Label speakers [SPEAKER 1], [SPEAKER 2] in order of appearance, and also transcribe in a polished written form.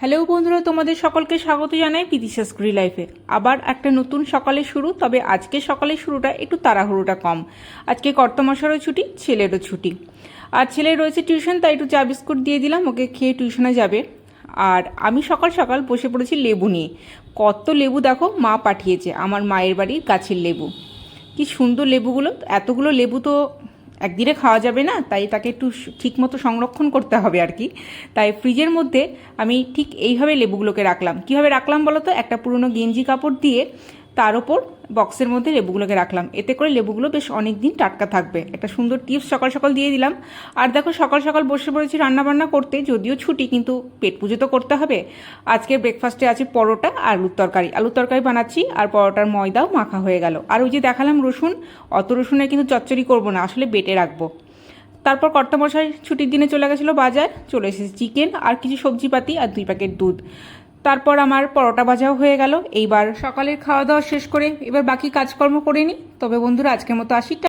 [SPEAKER 1] Hello বন্ধুরা, তোমাদের সকলকে স্বাগত জানাই বিদিশা স্কুল লাইফে। আবার একটা নতুন সকালের শুরু। তবে আজকে সকালের শুরুটা একটু তাড়াহুড়োটা কম। আজকে কর্তামশারও ছুটি, ছেলেরও ছুটি। আর ছেলে রয়েছে টিউশন, তাই একটু চা বিস্কুট দিয়ে দিলাম, ওকে খেয়ে টিউশনে যাবে। আর আমি সকাল সকাল বসে পড়েছি লেবু নিয়ে। কত লেবু দেখো, মা পাঠিয়েছে, আমার মায়ের বাড়ির গাছের লেবু। কি সুন্দর লেবুগুলো! এতগুলো লেবু তো একদিনে খাওয়া যাবে না, তাই তাকে একটু ঠিকমতো সংরক্ষণ করতে হবে আর কি। তাই ফ্রিজের মধ্যে আমি ঠিক এইভাবে লেবুগুলোকে রাখলাম। কীভাবে রাখলাম বলো তো? একটা পুরনো গেঞ্জি কাপড় দিয়ে তার ওপর বক্সের মধ্যে লেবুগুলোকে রাখলাম, এতে করে লেবুগুলো বেশ অনেক দিন টাটকা থাকবে। একটা সুন্দর টিপস সকাল সকাল দিয়ে দিলাম। আর দেখো, সকাল সকাল বসে পড়েছি রান্নাবান্না করতে। যদিও ছুটি, কিন্তু পেট পুজো তো করতে হবে। আজকে ব্রেকফাস্টে আছে পরোটা আর আলুর তরকারি। আলুর তরকারি বানাচ্ছি, আর পরোটার ময়দাও মাখা হয়ে গেল। আর ওই যে দেখালাম রসুন, অত রসুনের কিন্তু চচ্চড়ি করবো না, আসলে বেটে রাখবো। তারপর কর্তামশাই ছুটির দিনে চলে গেছিলো বাজার, চলে এসেছে চিকেন আর কিছু সবজিপাতি আর 2 প্যাকেট দুধ। তারপর আমার পরোটা ভাজাও হয়ে গেল। এইবার সকালের খাওয়া দাওয়া শেষ করে এবার বাকি কাজকর্ম করে নিই। তবে বন্ধুরা, আজকের মতো আসি।